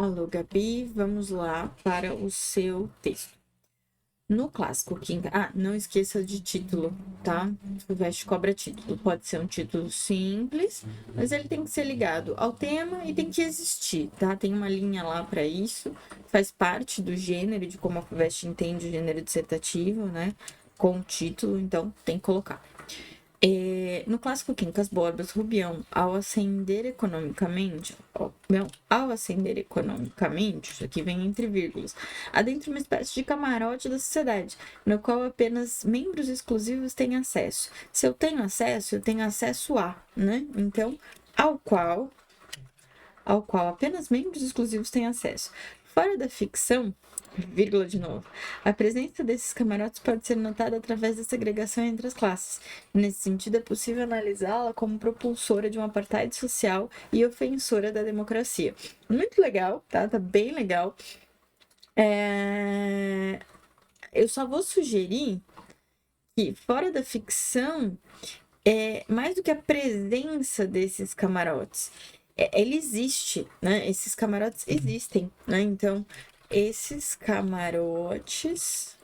Alô, Gabi, vamos lá para o seu texto. No clássico King. Não esqueça de título, tá? O Veste cobra título. Pode ser um título simples, mas ele tem que ser ligado ao tema e tem que existir, tá? Tem uma linha lá para isso. Faz parte do gênero, de como a Veste entende o gênero dissertativo, né? Com o título, então tem que colocar. No clássico Quincas Borbas, Rubião, ao ascender economicamente, isso aqui vem entre vírgulas, adentra uma espécie de camarote da sociedade, no qual apenas membros exclusivos têm acesso. Se eu tenho acesso a, né? Então, ao qual apenas membros exclusivos têm acesso. Fora da ficção, vírgula de novo, a presença desses camarotes pode ser notada através da segregação entre as classes. Nesse sentido, é possível analisá-la como propulsora de um apartheid social e ofensora da democracia. Muito legal, tá? Tá bem legal. Eu só vou sugerir que, fora da ficção, mais do que a presença desses camarotes, ele existe, né? Esses camarotes existem, né? Então, esses camarotes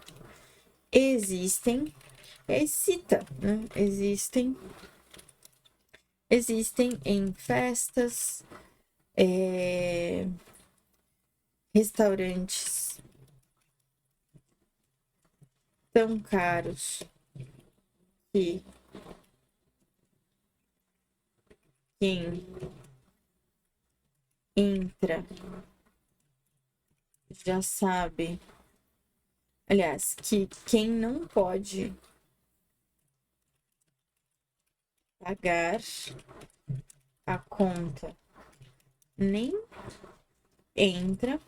existem, cita, né? Existem em festas, restaurantes tão caros que quem entra já sabe. Aliás, que quem não pode pagar a conta nem entra.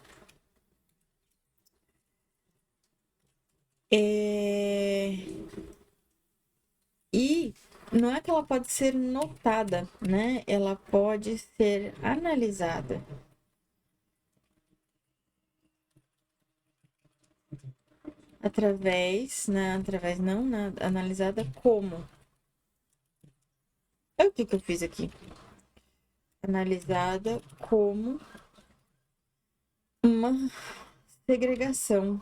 E não é que ela pode ser notada, né? Ela pode ser analisada. Analisada como? É o que eu fiz aqui? Analisada como uma segregação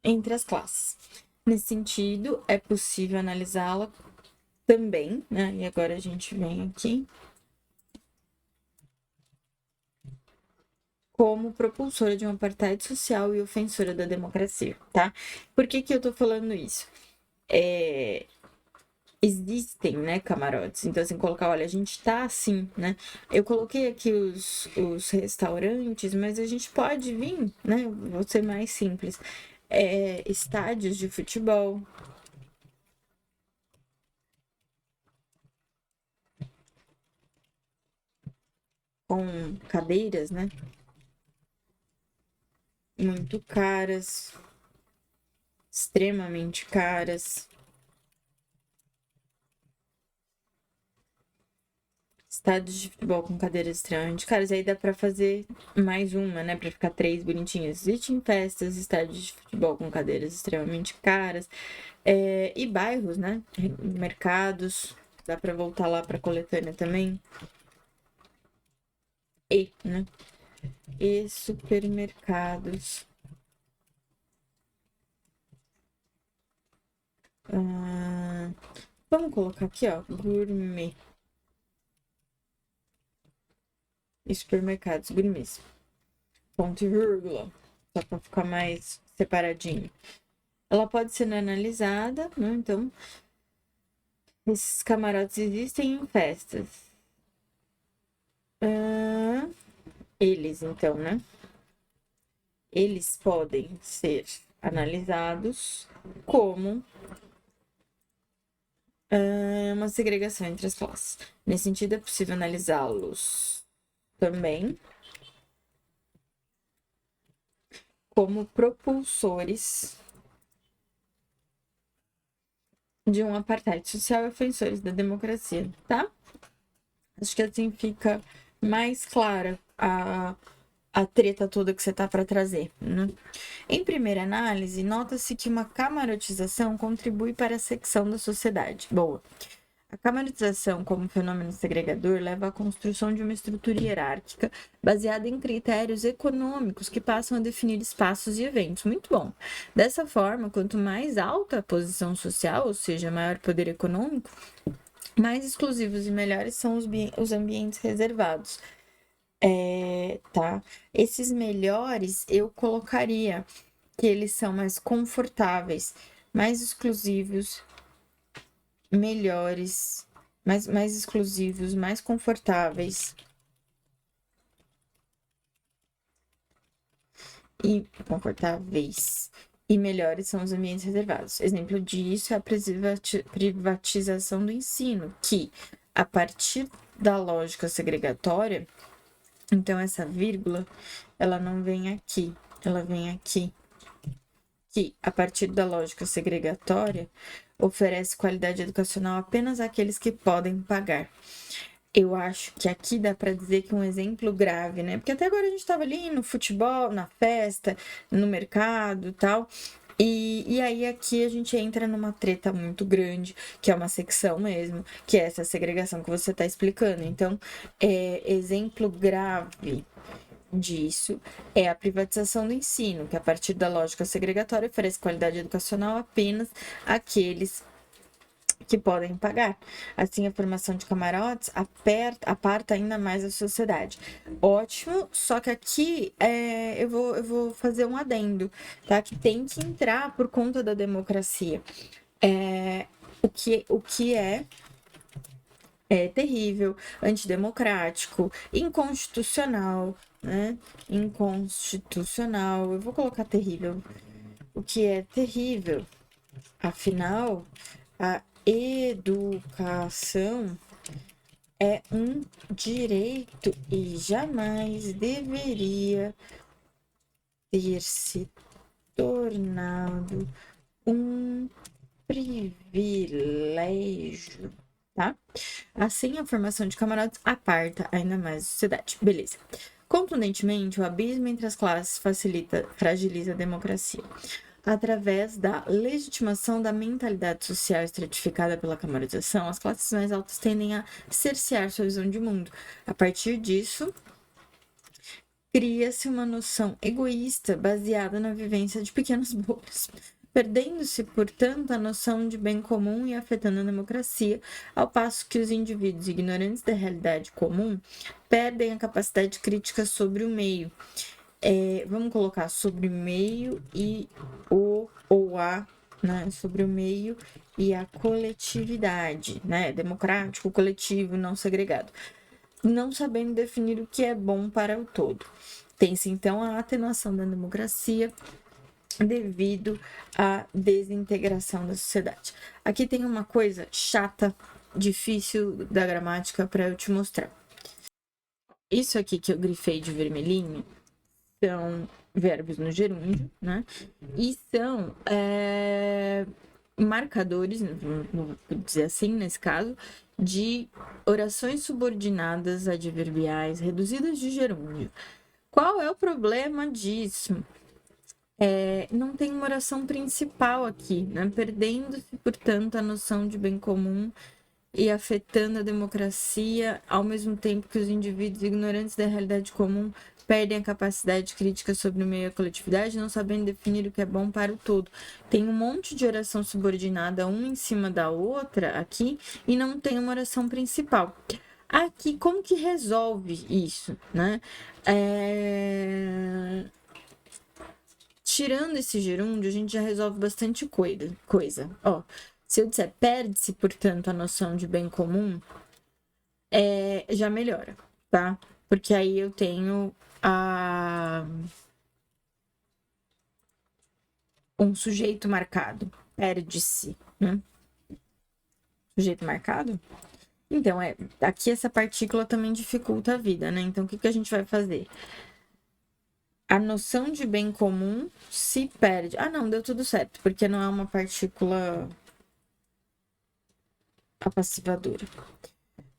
entre as classes. Nesse sentido, é possível analisá-la também, né? E agora a gente vem aqui como propulsora de um apartheid social e ofensora da democracia, tá? Por que eu tô falando isso? Existem, né, camarotes. Então, assim, colocar, olha, a gente tá assim, né? Eu coloquei aqui os restaurantes, mas a gente pode vir, né? Vou ser mais simples. Estádios de futebol. Com cadeiras, né? Muito caras. Extremamente caras. Estádios de futebol com cadeiras extremamente caras. Aí dá pra fazer mais uma, né? Pra ficar 3 bonitinhas. Existem festas, estádios de futebol com cadeiras extremamente caras. E bairros, né? Mercados. Dá pra voltar lá pra coletânea também. Né? E supermercados. Vamos colocar aqui, ó. Gourmet. E supermercados gourmets. Ponto e vírgula. Só pra ficar mais separadinho. Ela pode ser analisada, né? Então, esses camarotes existem em festas. Eles, então, né? Eles podem ser analisados como uma segregação entre as classes. Nesse sentido, é possível analisá-los também como propulsores de um apartheid social e ofensores da democracia, tá? Acho que assim fica mais clara a treta toda que você tá para trazer, né? Em primeira análise, nota-se que uma camarotização contribui para a secção da sociedade. Boa. A camarização como fenômeno segregador leva à construção de uma estrutura hierárquica baseada em critérios econômicos que passam a definir espaços e eventos. Muito bom. Dessa forma, quanto mais alta a posição social, ou seja, maior poder econômico, mais exclusivos e melhores são os ambientes reservados. Tá? Esses melhores eu colocaria que eles são mais confortáveis, mais exclusivos, melhores, mais exclusivos, mais confortáveis e melhores são os ambientes reservados. Exemplo disso é a privatização do ensino, que, a partir da lógica segregatória, então essa vírgula, ela não vem aqui, ela vem aqui, que, a partir da lógica segregatória, oferece qualidade educacional apenas àqueles que podem pagar. Eu acho que aqui dá para dizer que um exemplo grave, né? Porque até agora a gente estava ali no futebol, na festa, no mercado e tal. E aí aqui a gente entra numa treta muito grande, que é uma secção mesmo, que é essa segregação que você está explicando. Então, exemplo grave disso é a privatização do ensino, que a partir da lógica segregatória oferece qualidade educacional apenas àqueles que podem pagar. Assim, a formação de camarotes aparta ainda mais a sociedade. Ótimo, só que aqui eu vou fazer um adendo, tá? Que tem que entrar por conta da democracia. O que é terrível, antidemocrático, inconstitucional, né? Inconstitucional. Eu vou colocar terrível. O que é terrível, afinal, a educação é um direito e jamais deveria ter se tornado um privilégio, tá? Assim, a formação de camaradas aparta ainda mais a sociedade. Beleza. Contundentemente, o abismo entre as classes fragiliza a democracia. Através da legitimação da mentalidade social estratificada pela camarização, as classes mais altas tendem a cercear sua visão de mundo. A partir disso, cria-se uma noção egoísta baseada na vivência de pequenas bolhas, perdendo-se, portanto, a noção de bem comum e afetando a democracia, ao passo que os indivíduos ignorantes da realidade comum perdem a capacidade crítica sobre o meio. Vamos colocar sobre o meio e né? Sobre o meio e a coletividade, né? Democrático, coletivo, não segregado. Não sabendo definir o que é bom para o todo. Tem-se, então, a atenuação da democracia devido à desintegração da sociedade. Aqui tem uma coisa chata, difícil da gramática para eu te mostrar. Isso aqui que eu grifei de vermelhinho são verbos no gerúndio, né? E são marcadores, vou dizer assim, nesse caso, de orações subordinadas adverbiais reduzidas de gerúndio. Qual é o problema disso? Não tem uma oração principal aqui, né? Perdendo-se, portanto, a noção de bem comum e afetando a democracia, ao mesmo tempo que os indivíduos ignorantes da realidade comum perdem a capacidade crítica sobre o meio e a coletividade, não sabendo definir o que é bom para o todo. Tem um monte de oração subordinada, uma em cima da outra aqui, e não tem uma oração principal. Aqui, como que resolve isso, né? Tirando esse gerúndio, a gente já resolve bastante coisa. Ó, se eu disser perde-se, portanto, a noção de bem comum, já melhora, tá? Porque aí eu tenho um sujeito marcado. Perde-se, né? Sujeito marcado? Então, aqui essa partícula também dificulta a vida, né? Então, o que a gente vai fazer? A noção de bem comum se perde. Ah, não, deu tudo certo, porque não é uma partícula apassivadora.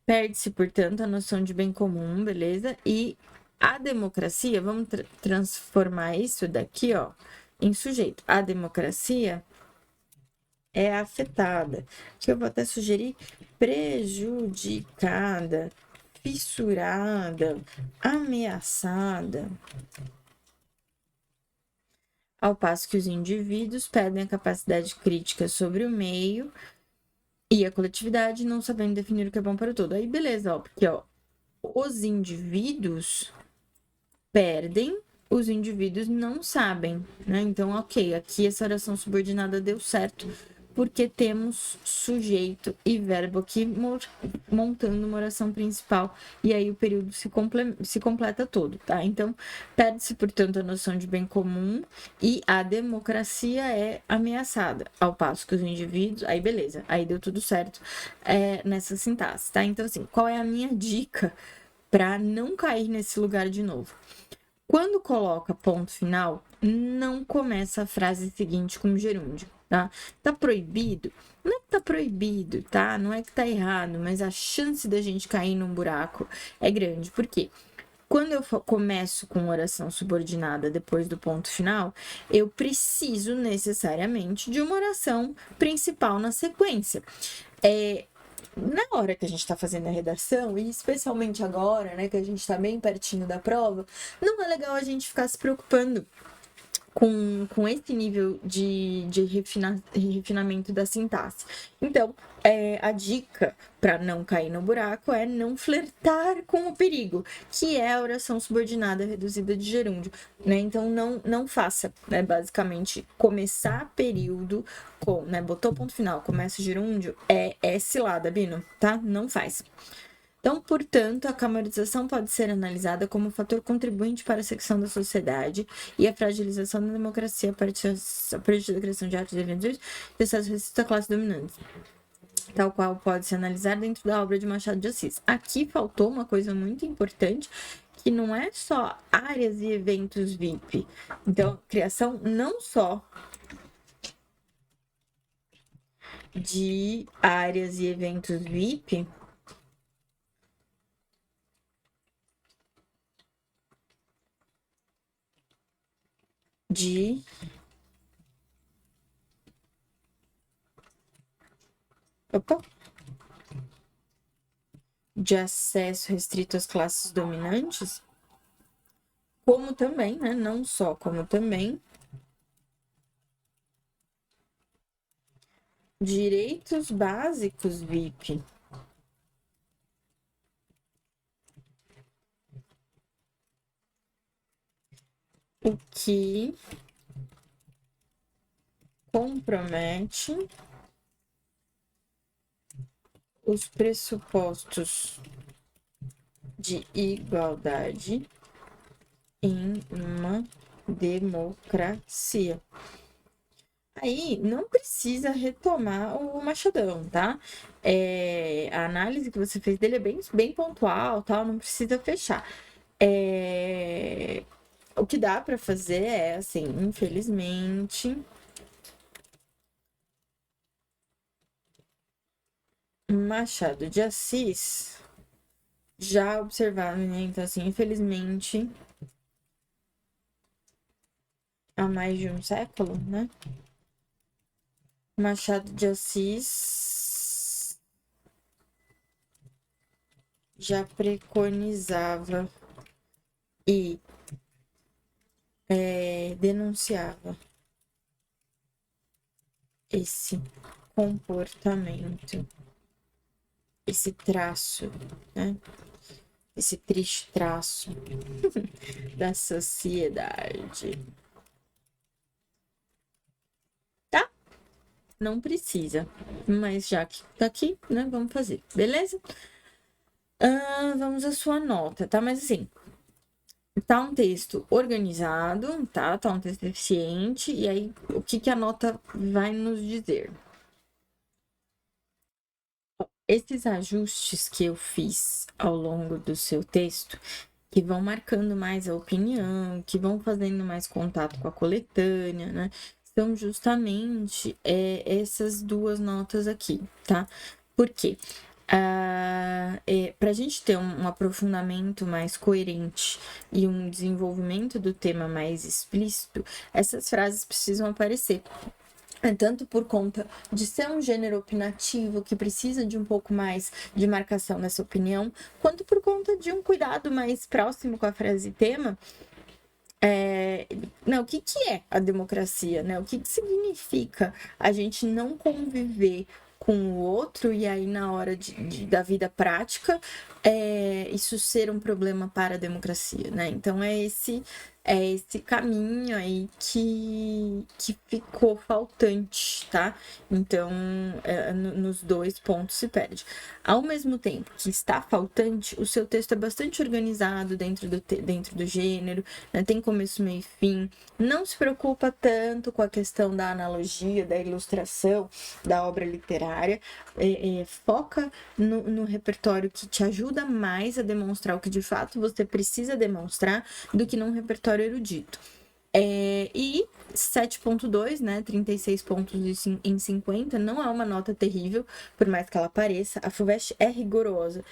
Perde-se, portanto, a noção de bem comum, beleza? E a democracia, vamos transformar isso daqui, ó, em sujeito. A democracia é afetada. Que eu vou até sugerir prejudicada, fissurada, ameaçada. Ao passo que os indivíduos perdem a capacidade crítica sobre o meio e a coletividade, não sabendo definir o que é bom para o todo. Aí, beleza, ó, porque ó, os indivíduos perdem, os indivíduos não sabem, né? Então, ok, aqui essa oração subordinada deu certo, porque temos sujeito e verbo aqui montando uma oração principal, e aí o período se completa todo, tá? Então, perde-se, portanto, a noção de bem comum e a democracia é ameaçada, ao passo que os indivíduos, aí beleza, aí deu tudo certo nessa sintaxe, tá? Então, assim, qual é a minha dica para não cair nesse lugar de novo? Quando coloca ponto final, não começa a frase seguinte com gerúndio, tá? Tá proibido? Não é que tá proibido, tá? Não é que tá errado, mas a chance da gente cair num buraco é grande. Por quê? Quando eu começo com oração subordinada depois do ponto final, eu preciso necessariamente de uma oração principal na sequência. Na hora que a gente está fazendo a redação, e especialmente agora, né, que a gente está bem pertinho da prova, não é legal a gente ficar se preocupando com esse nível de refinamento da sintaxe. Então, a dica para não cair no buraco é não flertar com o perigo, que é a oração subordinada reduzida de gerúndio, né? Então, não faça, né? Basicamente, começar período com, né? Botou ponto final, começa o gerúndio, é cilada, Bino, tá? Não faz. Então, portanto, a camarização pode ser analisada como fator contribuinte para a secção da sociedade e a fragilização da democracia a partir da criação de atos e eventos de acesso restrito à classe dominante, tal qual pode se analisar dentro da obra de Machado de Assis. Aqui faltou uma coisa muito importante, que não é só áreas e eventos VIP. Então, criação não só de áreas e eventos VIP, de acesso restrito às classes dominantes, como também, né, não só, como também direitos básicos VIP. O que compromete os pressupostos de igualdade em uma democracia. Aí não precisa retomar o Machadão, tá? A análise que você fez dele é bem pontual, tal, não precisa fechar. O que dá para fazer é, assim, infelizmente, Machado de Assis já observado, né? Então, assim, infelizmente, há mais de um século, né? Machado de Assis já preconizava e denunciava esse comportamento, esse traço, né? Esse triste traço da sociedade. Tá? Não precisa, mas já que tá aqui, né? Vamos fazer, beleza? Vamos à sua nota, tá? Mas assim, tá um texto organizado, tá? Tá um texto eficiente, e aí o que a nota vai nos dizer? Esses ajustes que eu fiz ao longo do seu texto, que vão marcando mais a opinião, que vão fazendo mais contato com a coletânea, né? São justamente essas duas notas aqui, tá? Por quê? Para a gente ter um aprofundamento mais coerente e um desenvolvimento do tema mais explícito, essas frases precisam aparecer. tanto por conta de ser um gênero opinativo que precisa de um pouco mais de marcação nessa opinião, quanto por conta de um cuidado mais próximo com a frase tema. O que é a democracia, né? O que significa a gente não conviver com o outro e aí na hora da vida prática isso ser um problema para a democracia, né? Então é esse caminho aí que ficou faltante, tá? Então, nos dois pontos se perde. Ao mesmo tempo que está faltante, o seu texto é bastante organizado dentro do gênero, né? Tem começo, meio e fim. Não se preocupa tanto com a questão da analogia, da ilustração, da obra literária. Foca no repertório que te ajuda mais a demonstrar o que de fato você precisa demonstrar do que num repertório erudito. E 7.2, né, 36 pontos em 50, não é uma nota terrível, por mais que ela pareça. A FUVEST é rigorosa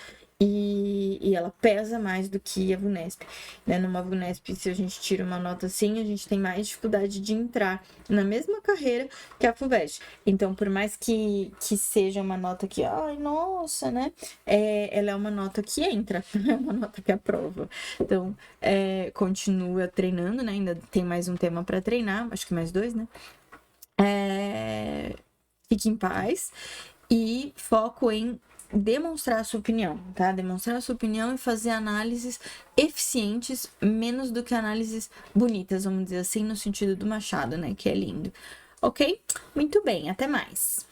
e ela pesa mais do que a VUNESP, né? Numa VUNESP, se a gente tira uma nota assim, a gente tem mais dificuldade de entrar na mesma carreira que a FUVEST. Então, por mais que seja uma nota que, ai, nossa, né? Ela é uma nota que entra, é uma nota que aprova. Então, continua treinando, né? Ainda tem mais um tema para treinar, acho que mais 2, né? Fique em paz e foco em demonstrar a sua opinião, tá? Demonstrar a sua opinião e fazer análises eficientes, menos do que análises bonitas, vamos dizer assim, no sentido do Machado, né? Que é lindo. Ok? Muito bem, até mais.